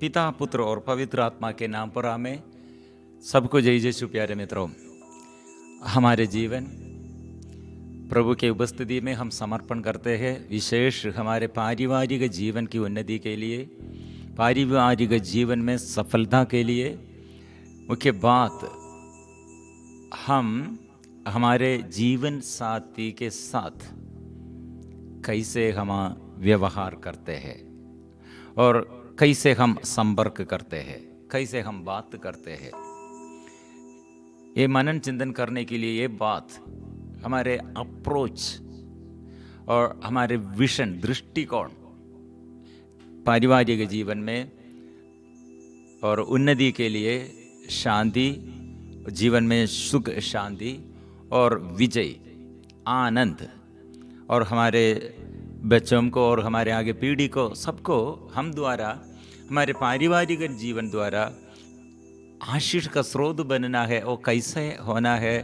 पिता, पुत्र और पवित्र आत्मा के नाम पर आमें। सबको जय यीशु। प्यारे मित्रों, हमारे जीवन प्रभु के उपस्थिति में हम समर्पण करते हैं, विशेष हमारे पारिवारिक जीवन की उन्नति के लिए, पारिवारिक जीवन में सफलता के लिए। मुख्य बात, हम हमारे जीवन साथी के साथ कैसे हम व्यवहार करते हैं और कैसे हम संपर्क करते हैं, कैसे हम बात करते हैं। ये मनन चिंतन करने के लिए ये बात हमारे अप्रोच और हमारे विजन, दृष्टिकोण पारिवारिक जीवन में और उन्नति के लिए, शांति जीवन में, सुख शांति और विजय, आनंद, और हमारे बच्चों को और हमारे आगे पीढ़ी को, सबको हम द्वारा, हमारे पारिवारिक जीवन द्वारा आशीष का स्रोत बनना है। और कैसे होना है,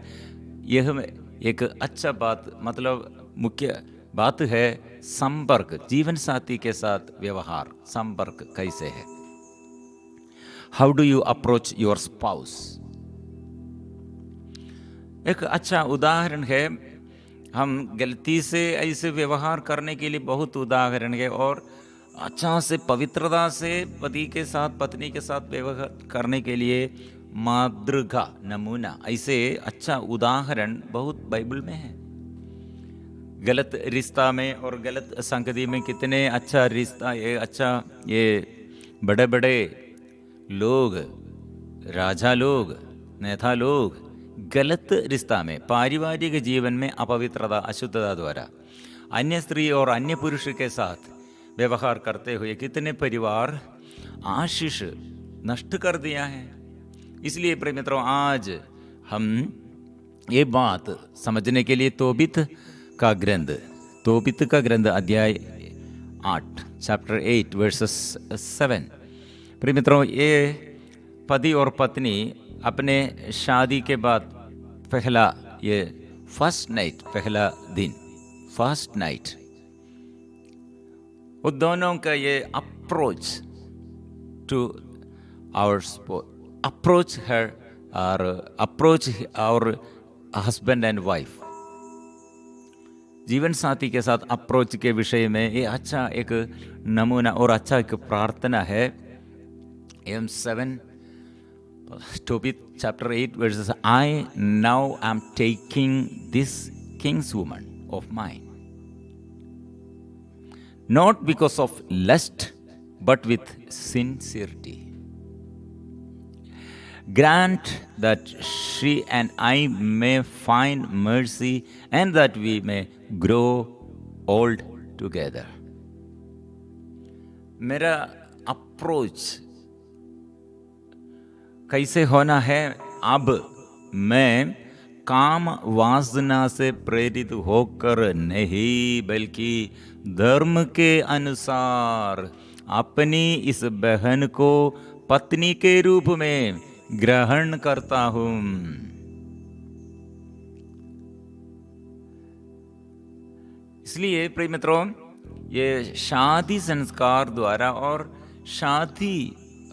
यह एक अच्छा बात, मतलब मुख्य बात है संपर्क। जीवन साथी के साथ व्यवहार, संपर्क कैसे है। How do you approach your spouse. एक अच्छा उदाहरण है, हम गलती से ऐसे व्यवहार करने के लिए बहुत उदाहरण है, और अच्छा से पवित्रता से पति के साथ, पत्नी के साथ व्यवहार करने के लिए मातृका, नमूना, ऐसे अच्छा उदाहरण बहुत बाइबल में है। गलत रिश्ता में और गलत संगति में कितने अच्छा रिश्ता, ये अच्छा, ये बड़े बड़े लोग, राजा लोग, नेता लोग गलत रिश्ता में, पारिवारिक जीवन में अपवित्रता, अशुद्धता द्वारा अन्य स्त्री और अन्य पुरुष के साथ व्यवहार करते हुए कितने परिवार आशीष नष्ट कर दिया है। इसलिए प्रिय मित्रों, आज हम ये बात समझने के लिए तोबित का ग्रंथ अध्याय 8 चैप्टर 8 वर्सेस 7। प्रिय मित्रों, ये पति और पत्नी अपने शादी के बाद पहला, ये फर्स्ट नाइट, पहला दिन, फर्स्ट नाइट, वो दोनों का ये अप्रोच टू आवर अप्रोच हर और approach our husband and wife, जीवन साथी के साथ अप्रोच के विषय में ये अच्छा एक नमूना और अच्छा एक प्रार्थना है। M 7 Tobit chapter 8 verses, I now am taking this king's woman of mine, not because of lust, but with sincerity. Grant that she and I may find mercy and that we may grow old together. मेरा approach कैसे होना है। अब मैं काम वासना से प्रेरित होकर नहीं, बल्कि धर्म के अनुसार अपनी इस बहन को पत्नी के रूप में ग्रहण करता हूं। इसलिए प्रिय मित्रों, ये शादी संस्कार द्वारा और शादी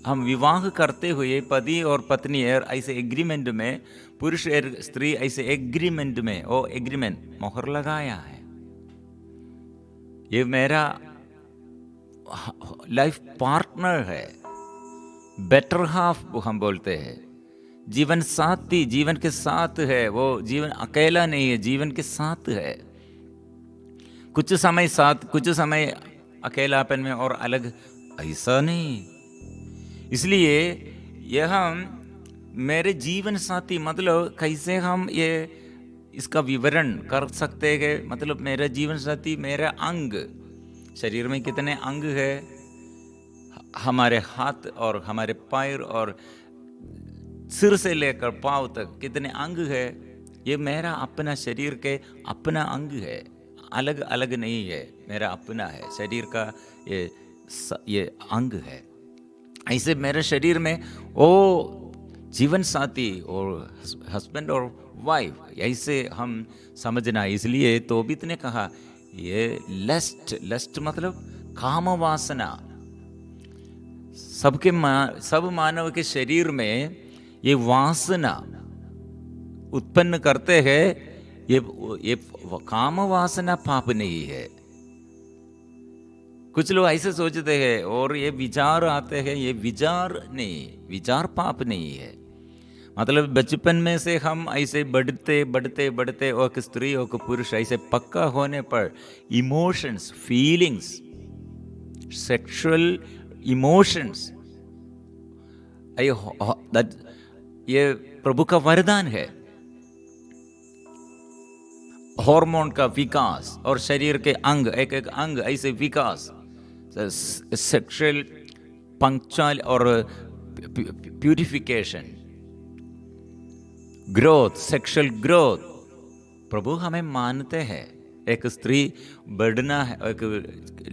हम विवाह करते हुए पति और पत्नी ऐसे एग्रीमेंट में, पुरुष और स्त्री ऐसे एग्रीमेंट में, वो एग्रीमेंट मोहर लगाया है। ये मेरा लाइफ पार्टनर है, बेटर हाफ हम बोलते हैं, जीवन साथी, जीवन के साथ है। वो जीवन अकेला नहीं है, जीवन के साथ है। कुछ समय साथ, कुछ समय अकेलापन में और अलग, ऐसा नहीं। इसलिए यह हम मेरे जीवन साथी, मतलब कैसे हम ये इसका विवरण कर सकते हैं। मतलब मेरा जीवन साथी, मेरा अंग, शरीर में कितने अंग है, हमारे हाथ और हमारे पैर और सिर से लेकर पांव तक कितने अंग है, ये मेरा अपना शरीर के अपना अंग है, अलग अलग नहीं है, मेरा अपना है, शरीर का ये अंग है। ऐसे मेरे शरीर में वो जीवन साथी और हस्बैंड और वाइफ, ऐसे हम समझना। इसलिए तोबित ने कहा, ये लस्ट मतलब काम वासना, सब मानव के शरीर में ये वासना उत्पन्न करते हैं। ये काम वासना पाप नहीं है। कुछ लोग ऐसे सोचते हैं और ये विचार आते हैं, ये विचार नहीं, विचार पाप नहीं है। मतलब बचपन में से हम ऐसे बढ़ते बढ़ते बढ़ते और एक स्त्री और एक पुरुष ऐसे पक्का होने पर इमोशंस, फीलिंग्स, सेक्सुअल इमोशंस, ये प्रभु का वरदान है। हार्मोन का विकास और शरीर के अंग, एक एक अंग ऐसे विकास, सेक्सुअल पंक्चुअल और प्यूरिफिकेशन, ग्रोथ, सेक्सुअल ग्रोथ, प्रभु हमें मानते हैं। एक स्त्री बढ़ना है, एक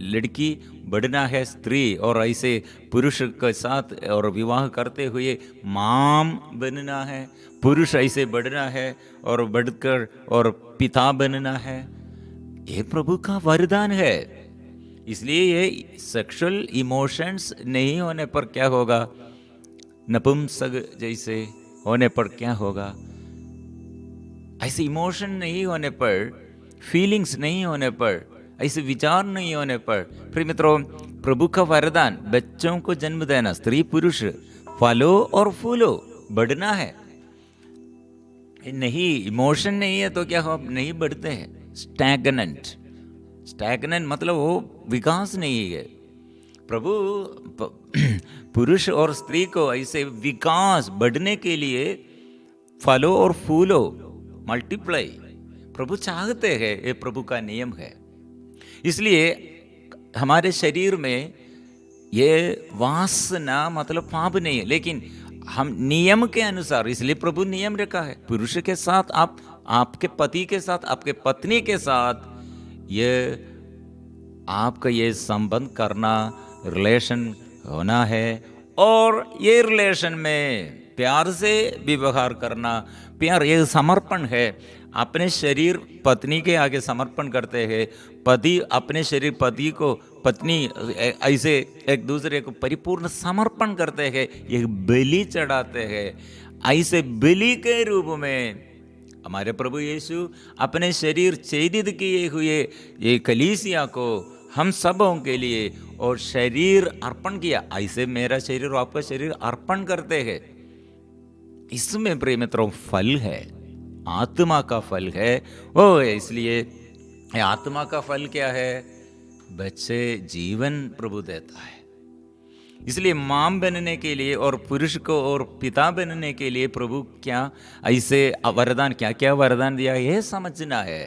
लड़की बढ़ना है स्त्री, और ऐसे पुरुष के साथ और विवाह करते हुए माम बनना है। पुरुष ऐसे बढ़ना है और बढ़कर और पिता बनना है। ये प्रभु का वरदान है। इसलिए ये सेक्सुअल इमोशंस नहीं होने पर क्या होगा, नपुंसक जैसे होने पर क्या होगा, ऐसे इमोशन नहीं होने पर, फीलिंग्स नहीं होने पर, ऐसे विचार नहीं होने पर, फिर मित्रों प्रभु का वरदान बच्चों को जन्म देना, स्त्री पुरुष फलो और फूलो, बढ़ना है। नहीं, इमोशन नहीं है तो क्या हो, नहीं बढ़ते हैं। स्टैग्नेंट, स्टैग्नेंट मतलब वो विकास नहीं है। प्रभु पुरुष और स्त्री को ऐसे विकास बढ़ने के लिए फलो और फूलो, मल्टीप्लाई, प्रभु चाहते हैं। ये प्रभु का नियम है। इसलिए हमारे शरीर में ये वासना मतलब पाप नहीं है, लेकिन हम नियम के अनुसार, इसलिए प्रभु नियम रखा है। पुरुष के साथ आप, आपके पति के साथ, आपके पत्नी के साथ ये आपका ये संबंध करना, रिलेशन होना है, और ये रिलेशन में प्यार से व्यवहार करना। प्यार ये समर्पण है। अपने शरीर पत्नी के आगे समर्पण करते हैं, पति अपने शरीर पति को, पत्नी ऐसे एक दूसरे को परिपूर्ण समर्पण करते हैं, एक बलि चढ़ाते हैं। ऐसे बलि के रूप में हमारे प्रभु यीशु अपने शरीर छेदित किए हुए ये कलीसिया को हम सबों के लिए और शरीर अर्पण किया। ऐसे मेरा शरीर और आपका शरीर अर्पण करते हैं। इसमें प्रिय मित्रों फल है, आत्मा का फल है वो। इसलिए आत्मा का फल क्या है, बच्चे जीवन प्रभु देता है। इसलिए मां बनने के लिए और पुरुष को और पिता बनने के लिए प्रभु क्या ऐसे वरदान, क्या क्या वरदान दिया, यह समझना है।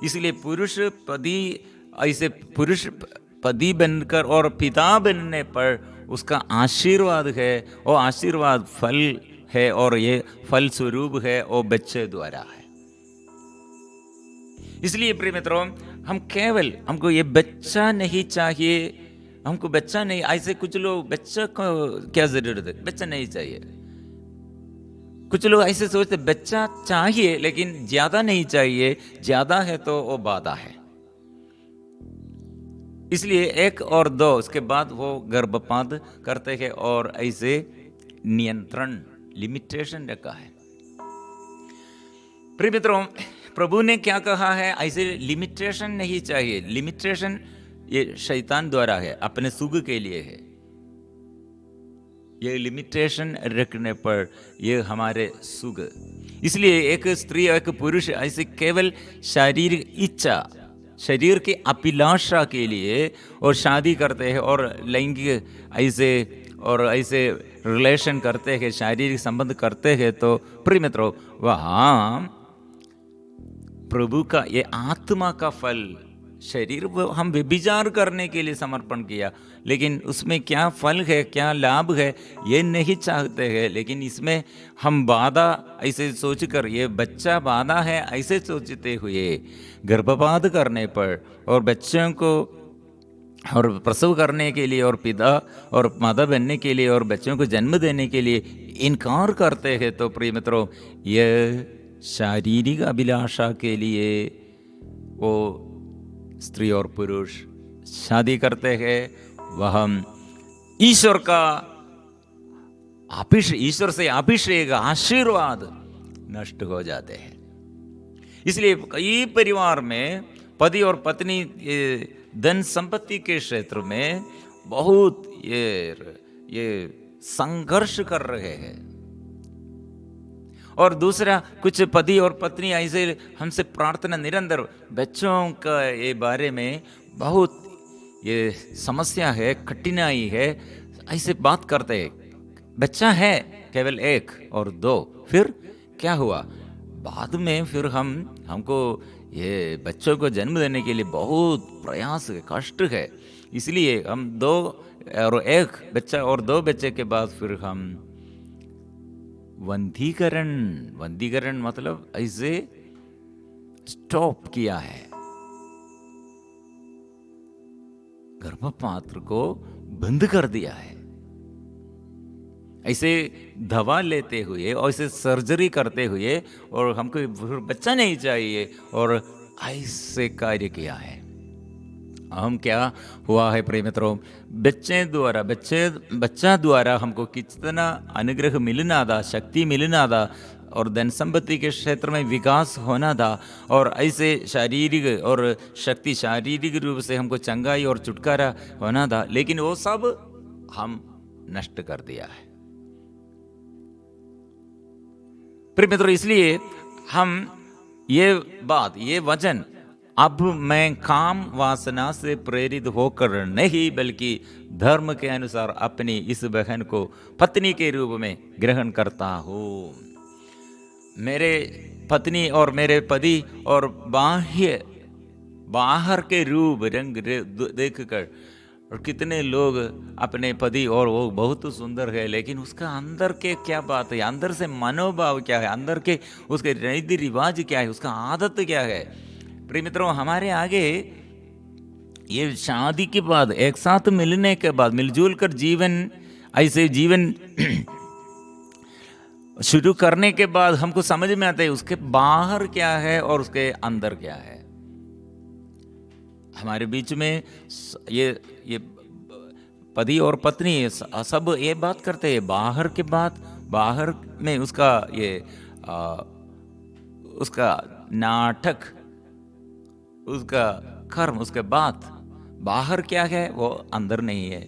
इसलिए पुरुष पति, ऐसे पुरुष पति बनकर और पिता बनने पर उसका आशीर्वाद है, और आशीर्वाद फल है, और ये फल स्वरूप है, और बच्चे द्वारा है। इसलिए प्रिय मित्रों, हम केवल, हमको ये बच्चा नहीं चाहिए, हमको बच्चा नहीं, ऐसे कुछ लोग बच्चा को क्या जरूरत है, बच्चा नहीं चाहिए। कुछ लोग ऐसे सोचते बच्चा चाहिए लेकिन ज्यादा नहीं चाहिए, ज्यादा है तो वो बाधा है। इसलिए एक और दो, उसके बाद वो गर्भपात करते हैं, और ऐसे नियंत्रण, लिमिटेशन रखा है। प्रिय मित्रों, प्रभु ने क्या कहा है, ऐसे लिमिटेशन नहीं चाहिए। लिमिटेशन ये शैतान द्वारा है, अपने सुख के लिए है। ये लिमिटेशन रखने पर ये हमारे सुख। इसलिए एक स्त्री और एक पुरुष ऐसे केवल शारीरिक इच्छा, शरीर की अभिलाषा के लिए और शादी करते हैं, और लैंगिक ऐसे और ऐसे रिलेशन करते हैं, शारीरिक संबंध करते हैं, तो प्रिय मित्रों वहाँ प्रभु का ये आत्मा का फल, शरीर हम व्यभिचार करने के लिए समर्पण किया, लेकिन उसमें क्या फल है, क्या लाभ है, ये नहीं चाहते हैं। लेकिन इसमें हम बाधा ऐसे सोचकर, ये बच्चा बाधा है ऐसे सोचते हुए गर्भपात करने पर और बच्चों को और प्रसव करने के लिए और पिता और माता बनने के लिए और बच्चों को जन्म देने के लिए इनकार करते हैं, तो प्रिय मित्रों यह शारीरिक अभिलाषा के लिए वो स्त्री और पुरुष शादी करते हैं। वह ईश्वर का ईश्वर से अभिषेक आशीर्वाद नष्ट हो जाते हैं। इसलिए कई परिवार में पति और पत्नी धन संपत्ति के क्षेत्र में बहुत ये संघर्ष कर रहे हैं। और दूसरा, कुछ पति और पत्नी ऐसे हमसे प्रार्थना निरंतर, बच्चों का ये बारे में बहुत ये समस्या है, कठिनाई है, ऐसे बात करते हैं। बच्चा है केवल 1 और 2, फिर क्या हुआ? बाद में फिर हमको ये बच्चों को जन्म देने के लिए बहुत प्रयास है, कष्ट है। इसलिए हम 2 और 1 बच्चा और 2 बच्चे के बाद फिर हम वंधीकरण मतलब ऐसे स्टॉप किया है, गर्भपात को बंद कर दिया है। ऐसे दवा लेते हुए और ऐसे सर्जरी करते हुए, और हमको बच्चा नहीं चाहिए, और ऐसे कार्य किया है। हम क्या हुआ है प्रिय मित्रों, बच्चा द्वारा हमको कितना अनुग्रह मिलना था, शक्ति मिलना था, और धन संपत्ति के क्षेत्र में विकास होना था, और ऐसे शारीरिक और शक्ति, शारीरिक रूप से हमको चंगाई और छुटकारा होना था, लेकिन वो सब हम नष्ट कर दिया है प्रिय मित्रों। इसलिए हम ये वचन, अब मैं काम वासना से प्रेरित होकर नहीं बल्कि धर्म के अनुसार अपनी इस बहन को पत्नी के रूप में ग्रहण करता हूँ। मेरे पत्नी और मेरे पति और बाहर के रूप रंग देखकर, और कितने लोग अपने पति और वो बहुत सुंदर है, लेकिन उसका अंदर के क्या बात है, अंदर से मनोभाव क्या है, अंदर के उसके रीति रिवाज क्या है, उसका आदत क्या है। प्रिय मित्रों, हमारे आगे ये शादी के बाद, एक साथ मिलने के बाद, मिलजुल कर ऐसे जीवन शुरू करने के बाद हमको समझ में आता है उसके बाहर क्या है और उसके अंदर क्या है। हमारे बीच में ये पति और पत्नी सब ये बात करते हैं, बाहर के बात, बाहर में उसका उसका नाटक, उसका कर्म, उसके बात, बाहर क्या है वो अंदर नहीं है।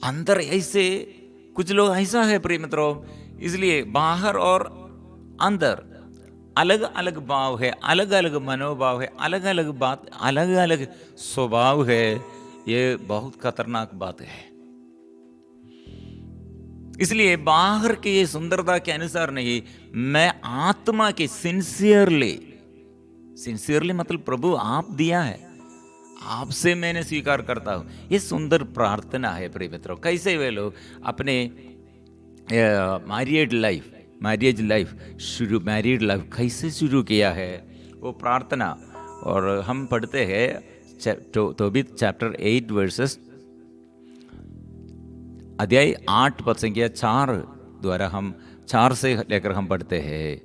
अंदर ऐसे कुछ लोग ऐसा है प्रिय मित्रों। इसलिए बाहर और अंदर अलग अलग भाव है, अलग अलग मनोभाव है, अलग अलग बात, अलग अलग स्वभाव है। ये बहुत खतरनाक बात है। इसलिए बाहर की ये सुंदरता के अनुसार नहीं, मैं आत्मा के सिंसियरली मतलब प्रभु आप दिया है, आपसे मैंने स्वीकार करता हूं। ये सुंदर प्रार्थना है प्रिय मित्रों। कैसे वे लोग अपने मैरिड लाइफ कैसे शुरू किया है वो प्रार्थना। और हम पढ़ते हैं तोबीत चैप्टर 8 वर्सेस अध्याय 8 पद संख्या 4 द्वारा हम 4 से लेकर हम पढ़ते हैं।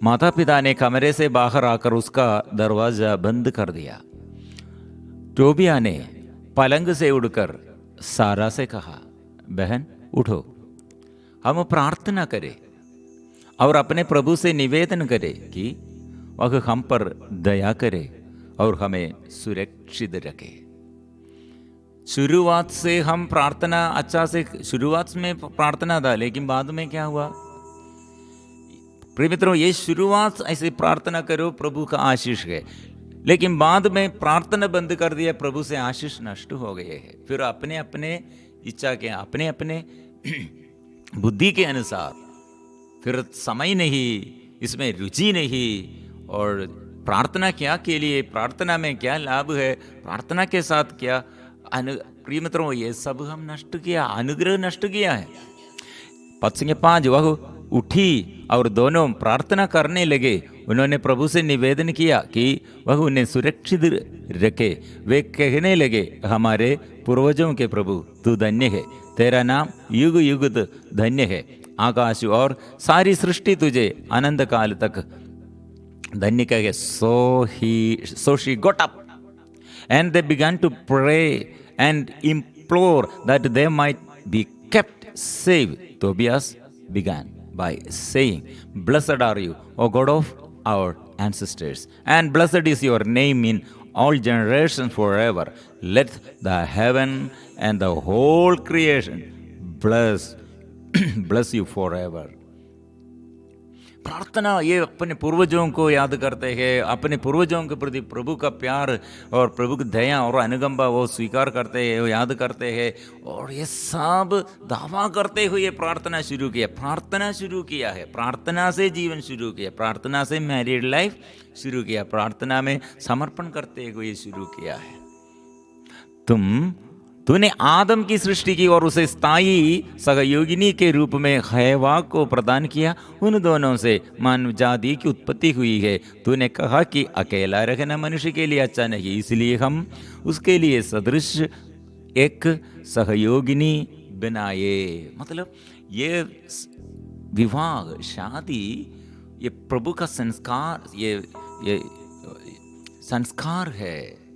माता पिता ने कमरे से बाहर आकर उसका दरवाजा बंद कर दिया। टोबिया ने पलंग से उड़कर सारा से कहा, बहन उठो, हम प्रार्थना करें और अपने प्रभु से निवेदन करें कि वह हम पर दया करे और हमें सुरक्षित रखे। शुरुआत से हम प्रार्थना अच्छा से, शुरुआत में प्रार्थना था, लेकिन बाद में क्या हुआ प्रिय मित्रों, ये शुरुआत ऐसे प्रार्थना करो प्रभु का आशीष है, लेकिन बाद में प्रार्थना बंद कर दिया, प्रभु से आशीष नष्ट हो गए हैं। फिर अपने अपने इच्छा के, अपने अपने बुद्धि के अनुसार, फिर समय नहीं, इसमें रुचि नहीं, और प्रार्थना क्या के लिए, प्रार्थना में क्या लाभ है, प्रार्थना के साथ क्या प्रिय मित्रों, ये सब हम नष्ट किया, अनुग्रह नष्ट किया है। पद संख्या 5, वह उठी और दोनों प्रार्थना करने लगे। उन्होंने प्रभु से निवेदन किया कि वह उन्हें सुरक्षित रखे। वे कहने लगे, हमारे पूर्वजों के प्रभु तू धन्य है, तेरा नाम युग युग धन्य है। आकाश और सारी सृष्टि तुझे अनंत काल तक धन्य कहे। So she got up And they began to pray and implore that they might be kept safe. Tobias began by saying, "Blessed are you, O God of our ancestors, and blessed is your name in all generations forever. Let the heaven and the whole creation bless you forever." प्रार्थना ये अपने पूर्वजों को याद करते हैं, अपने पूर्वजों के प्रति प्रभु का प्यार और प्रभु की दया और अनुकंपा वो स्वीकार करते हैं, वो याद करते हैं, और ये सब दावा करते हुए प्रार्थना शुरू किया है, प्रार्थना से जीवन शुरू किया, प्रार्थना से मैरिड लाइफ शुरू किया, प्रार्थना में समर्पण करते हुए शुरू किया है। तूने आदम की सृष्टि की और उसे स्थायी सहयोगिनी के रूप में हव्वा को प्रदान किया। उन दोनों से मानव जाति की उत्पत्ति हुई है। तूने कहा कि अकेला रहना मनुष्य के लिए अच्छा नहीं, इसलिए हम उसके लिए सदृश एक सहयोगिनी बनाए। मतलब ये विवाह, शादी, ये प्रभु का संस्कार, ये संस्कार है।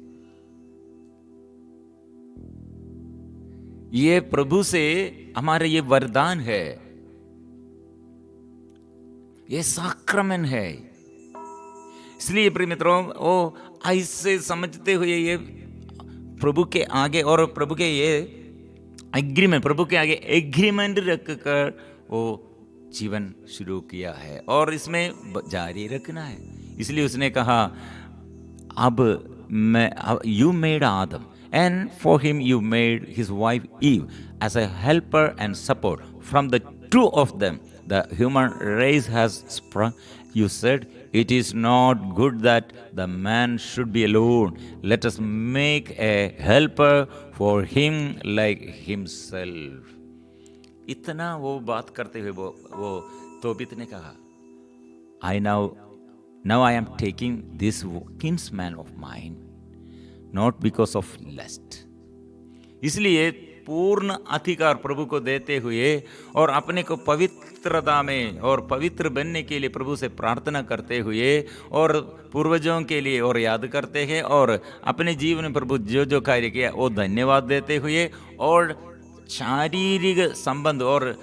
ये प्रभु से हमारे ये वरदान है, ये साक्रमण है। इसलिए प्रिय मित्रों, वो ऐसे समझते हुए ये प्रभु के आगे और प्रभु के ये एग्रीमेंट, प्रभु के आगे एग्रीमेंट रखकर वो जीवन शुरू किया है और इसमें जारी रखना है। इसलिए उसने कहा, अब you made Adam, and for him you made his wife Eve as a helper and support. From the two of them the human race has sprung. You said, it is not good that the man should be alone. Let us make a helper for him like himself. इतना वो बात करते हुए वो तोबित ने कहा, Now I am taking this kinsman of mine, not because of lust. इसलिए पूर्ण अधिकार प्रभु को देते हुए और अपने को पवित्रता में और पवित्र बनने के लिए प्रभु से प्रार्थना करते हुए और पूर्वजों के लिए और याद करते हैं और अपने जीवन में प्रभु जो जो कार्य किया वो धन्यवाद देते हुए और शारीरिक संबंध और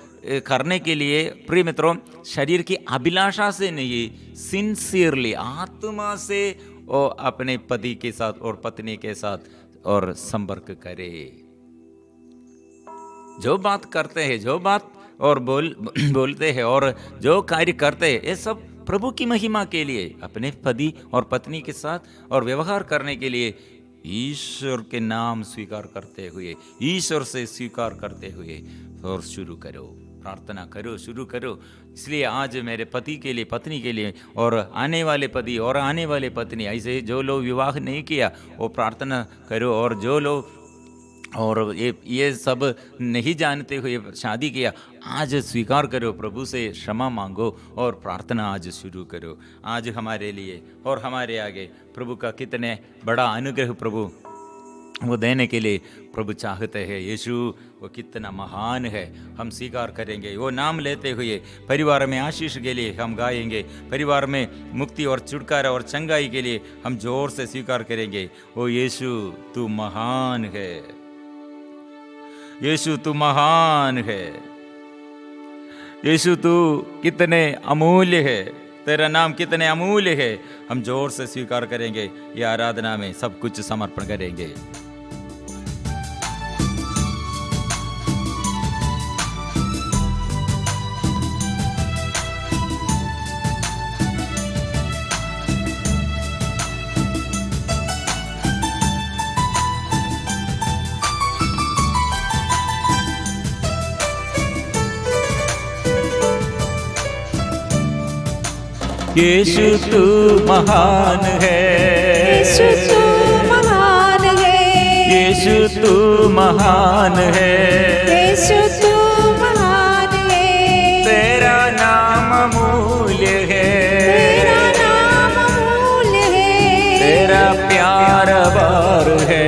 करने के लिए, प्रिय मित्रों, शरीर की अभिलाषा से नहीं, सिंसियरली, आत्मा से वो अपने पति के साथ और पत्नी के साथ और संपर्क करे। जो बात करते हैं, जो बात और बोलते हैं और जो कार्य करते हैं, ये सब प्रभु की महिमा के लिए, अपने पति और पत्नी के साथ और व्यवहार करने के लिए ईश्वर के नाम स्वीकार करते हुए, ईश्वर से स्वीकार करते हुए और शुरू करो, प्रार्थना करो, शुरू करो। इसलिए आज मेरे पति के लिए, पत्नी के लिए और आने वाले पति और आने वाले पत्नी, ऐसे जो लोग विवाह नहीं किया वो प्रार्थना करो, और जो लोग और ये सब नहीं जानते हुए शादी किया, आज स्वीकार करो, प्रभु से क्षमा मांगो और प्रार्थना आज शुरू करो। आज हमारे लिए और हमारे आगे प्रभु का कितने बड़ा अनुग्रह प्रभु वो देने के लिए प्रभु चाहते हैं। यीशु वो कितना महान है, हम स्वीकार करेंगे। वो नाम लेते हुए परिवार में आशीष के लिए हम गाएंगे, परिवार में मुक्ति और छुटकारा और चंगाई के लिए हम जोर से स्वीकार करेंगे। ओ यीशु तू महान है, यीशु तू महान है, यीशु तू कितने अमूल्य है, तेरा नाम कितने अमूल्य है। हम जोर से स्वीकार करेंगे, ये आराधना में सब कुछ समर्पण करेंगे। यीशु तू महान है, यीशु तू महान है, यीशु तू महान है, यीशु तू महान है। तेरा नाम अमूल्य है, तेरा नाम अमूल्य है, तेरा प्यार अपार है,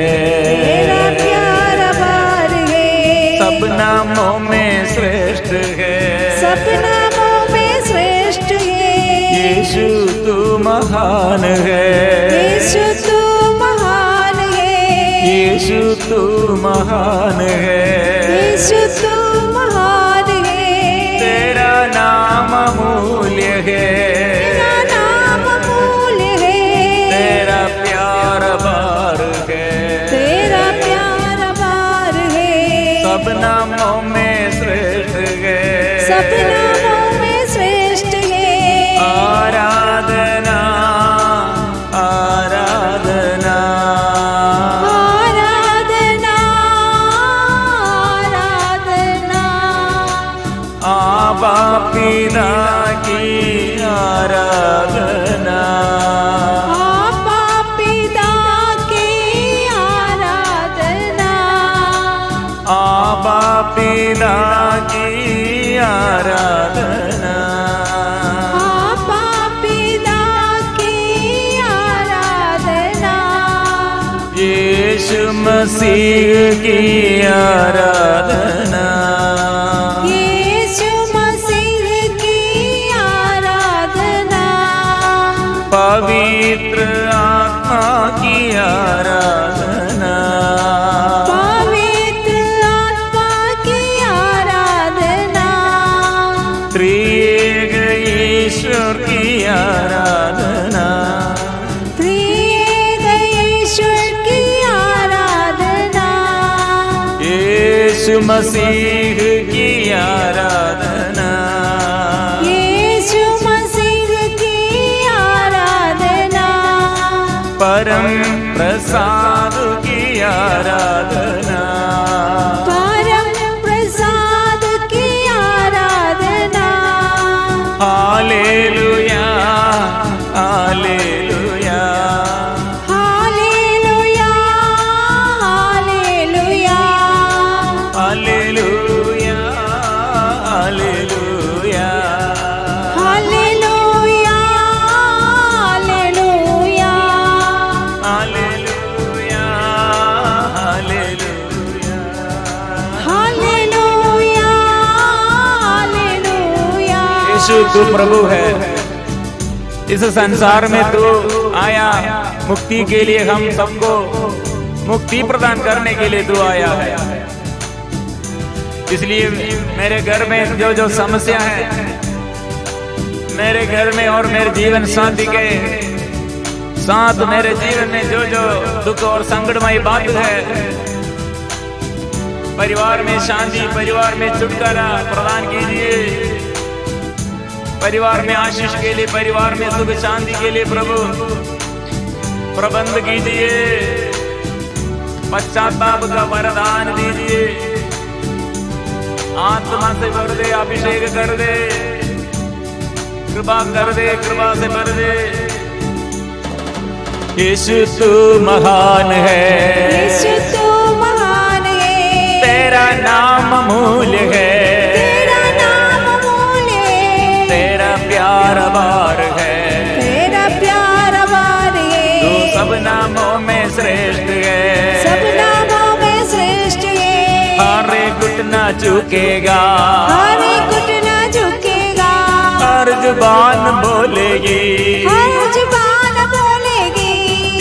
तेरा प्यार अपार है। सब नामों में श्रेष्ठ है, सब नामों में श्रेष्ठ है। यीशु तू महान है, यीशु तू महान है, यीशु तू महान है, यीशु तू महान है, तेरा नाम अमूल्य है, तेरा नाम अमूल्य है, तेरा प्यार अपार है, तेरा प्यार अपार है, सब नामों में श्रेष्ठ है, सब नामों में श्रेष्ठ है, आराधना आराधना आराधना आराधना, आबा पिता की आराधना, आपा पिता की आराधना, आबा पिता की आराधना, आपा पिता की आराधना, यीशु मसीह की आराधना, यीशु मसीह की आराधना, पवित्र आत्मा की आराधना, पवित्र आत्मा की आराधना, त्रिएक ईश्वर की आराधना, त्रिएक ईश्वर की आराधना, यीशु मसीह की आराधना, यीशु मसीह की आराधना, परम प्रसाद की आराधना, परम प्रसाद की आराधना, hallelujah hallelujah hallelujah hallelujah, hallelujah hallelujah hallelujah hallelujah, hallelujah hallelujah hallelujah hallelujah. Yeshu तू प्रभु है, इस संसार में तू आया मुक्ति के लिए, हम सबको मुक्ति प्रदान करने के लिए तू आया है। इसलिए मेरे घर में जो जो समस्या है, मेरे घर में और मेरे जीवन साथी के साथ मेरे जीवन में जो जो दुख और संकटमय बात है, परिवार में शांति, परिवार में छुटकारा प्रदान कीजिए, परिवार में आशीष के लिए, परिवार में सुख शांति के लिए प्रभु प्रबंध कीजिए, पश्चाताप का वरदान दीजिए, आत्मा से भर दे, अभिषेक कर दे, कृपा कर दे, कृपा से भर दे। यीशु तू महान है, यीशु तू महान है, तेरा नाम अमूल्य है, तेरा नाम अमूल्य है, तेरा प्यार अपार है, तेरा प्यार अपार है, तू सब नामों में श्रेष्ठ है, सब नामों में श्रेष्ठ है, हर एक घुटना झुकेगा, हर एक घुटना झुकेगा, हर जुबान बोलेगी, हर जुबान बोलेगी,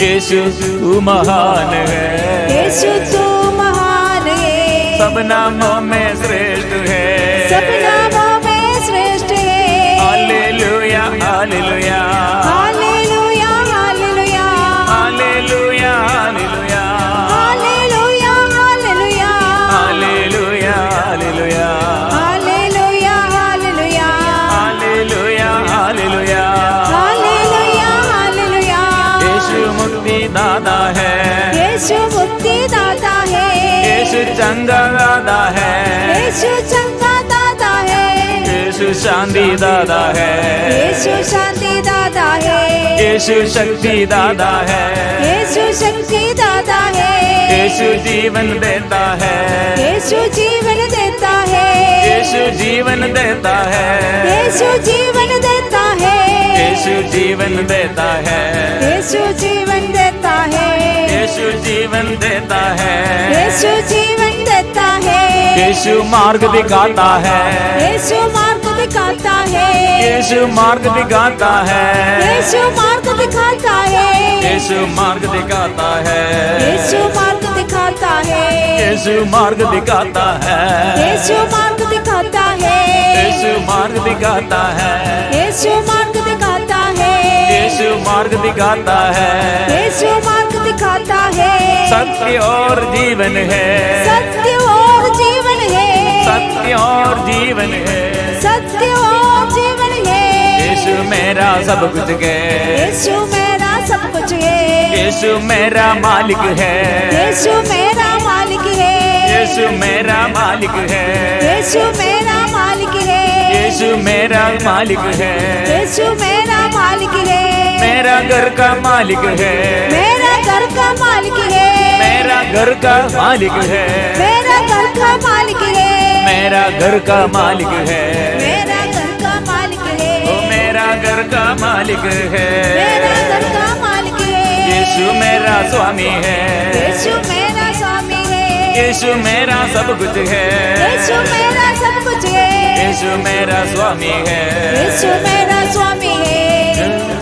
यीशु तू महान है, यीशु तू महान है, सब नामों में श्रेष्ठ है, सब नामों में श्रेष्ठ है, hallelujah hallelujah hallelujah hallelujah, hallelujah hallelujah hallelujah hallelujah, hallelujah hallelujah hallelujah hallelujah, hallelujah hallelujah hallelujah hallelujah. Yeshu मुक्ति दाता है, यीशु मुक्ति दाता है, यीशु चंगा दाता है, यीशु चंगा दाता है, यीशु शांति दाता है, यीशु शांति दाता है, यीशु शक्ति दाता है, यीशु शक्ति दाता है, यीशु जीवन देता है, यीशु जीवन देता है, यीशु जीवन देता है, यीशु जीवन देता है, यीशु जीवन देता है, यीशु जीवन देता है, यीशु जीवन देता है, यीशु जीवन देता है, यीशु मार्ग दिखाता है, यीशु मार्ग दिखाता है, यीशु मार्ग दिखाता है, यीशु मार्ग दिखाता है, यीशु मार्ग दिखाता है, यीशु मार्ग दिखाता यीशु मार्ग दिखाता है, यीशु मार्ग दिखाता है, यीशु मार्ग दिखाता है, यीशु मार्ग दिखाता है, यीशु मार्ग दिखाता है। यीशु मार्ग दिखाता है। सत्य और जीवन है, सत्य और जीवन है, सत्य और जीवन है। सत्य और जीवन है। यीशु मेरा सब कुछ है, यीशु मेरा सब कुछ है, यीशु मेरा मालिक है, यीशु मेरा मालिक है, यीशु मेरा मालिक है, यीशु मेरा मालिक है, यीशु मेरा मालिक है, यीशु मेरा मालिक है, मेरा घर का मालिक है, मेरा घर का मालिक है, मेरा घर का मालिक है, मेरा घर का मालिक है, मेरा घर का मालिक है, मेरा घर का मालिक है, ओ मेरा घर का मालिक है। मेरा घर का मालिक है। यीशु मेरा स्वामी है, यीशु मेरा स्वामी है, यीशु मेरा सब कुछ है, यीशु मेरा सब कुछ है, यीशु मेरा स्वामी है, यीशु मेरा स्वामी है,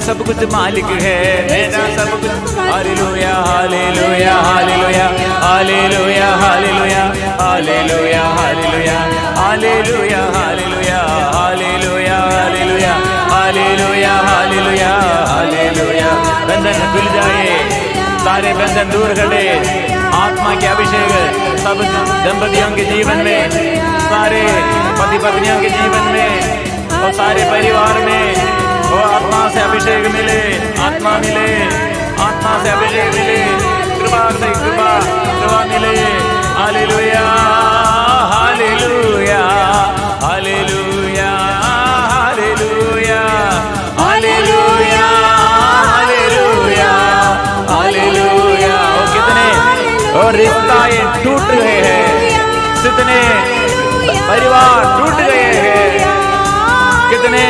सब कुछ मालिक है, मेरा सब कुछ। Hallelujah hallelujah hallelujah hallelujah hallelujah hallelujah hallelujah hallelujah hallelujah hallelujah hallelujah hallelujah hallelujah hallelujah. बंधन खुल जाए, सारे बंधन दूर करे, आत्मा के अभिषेक सब दंपतियों के जीवन में, सारे पति पत्नियों के जीवन में और सारे परिवार में वो आत्मा से अभिषेक मिले, आत्मा मिले, आत्मा से अभिषेक मिले, कृपा से कृपा कृपा मिले। Hallelujah hallelujah hallelujah hallelujah hallelujah hallelujah hallelujah. और कितने और रिश्ते टूट गए हैं, कितने परिवार टूट गए हैं, कितने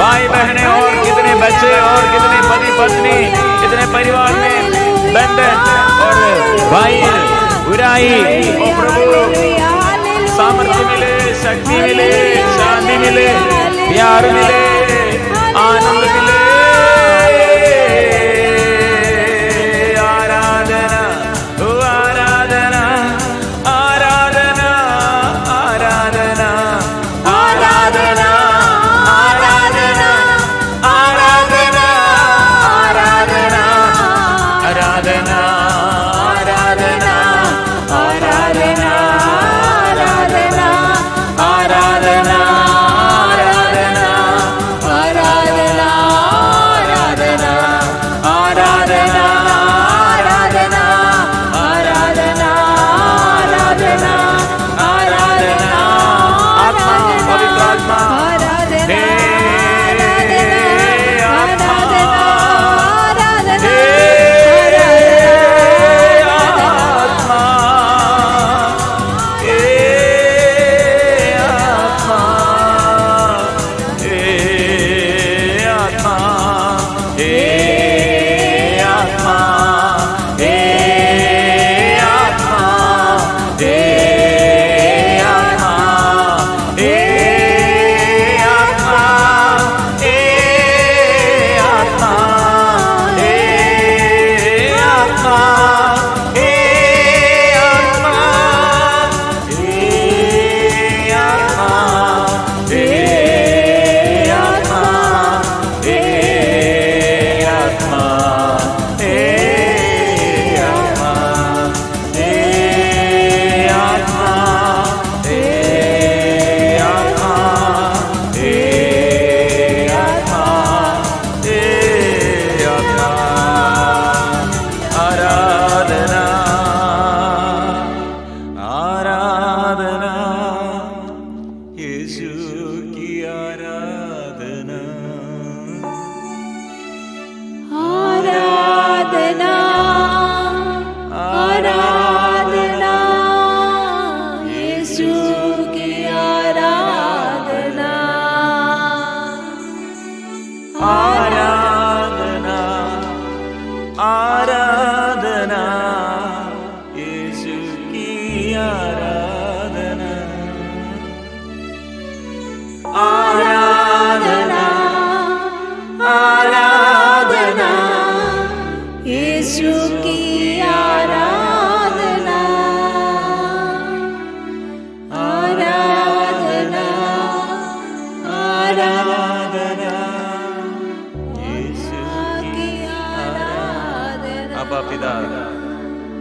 भाई बहनें और कितने बच्चे और कितने पति पत्नी, कितने परिवार में बंधन और भाई बुराई। ओ प्रभु सामर्थ्य मिले, शक्ति मिले, शांति मिले, प्यार मिले, आनंद मिले। आराधना ओ आराधना आराधना आराधना आराधना आराधना आराधना आराधना आराधना आराधना आराधना आराधना आराधना आराधना आराधना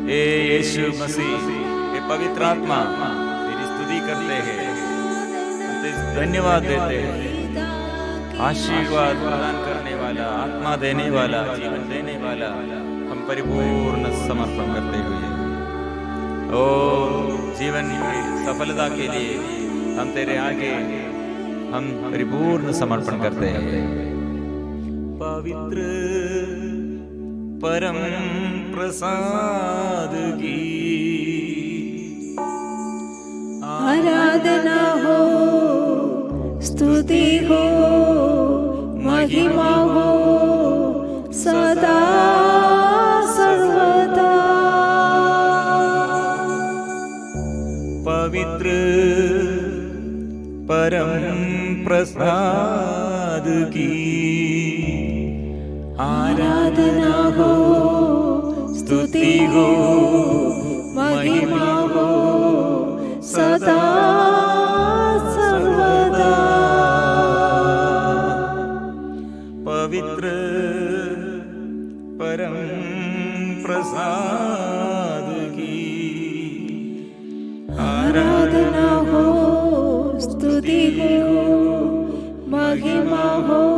हे यीशु मसीह, हे पवित्र आत्मा, तेरी स्तुति करते हैं, तेरे धन्यवाद देते हैं। आशीर्वाद प्रदान करने वाला, आत्मा देने वाला, जीवन देने वाला, हम परिपूर्ण समर्पण करते हुए और जीवन की सफलता के लिए हम तेरे आगे हम परिपूर्ण समर्पण करते हैं। पवित्र परम प्रसाद की आराधना हो, स्तुति हो, महिमा हो सदा सर्वदा। पवित्र परम प्रसाद की आराधना हो, स्तुति हो, महिमा हो सदा सर्वदा। पवित्र परम प्रसाद की आराधना हो, स्तुति हो, महिमा हो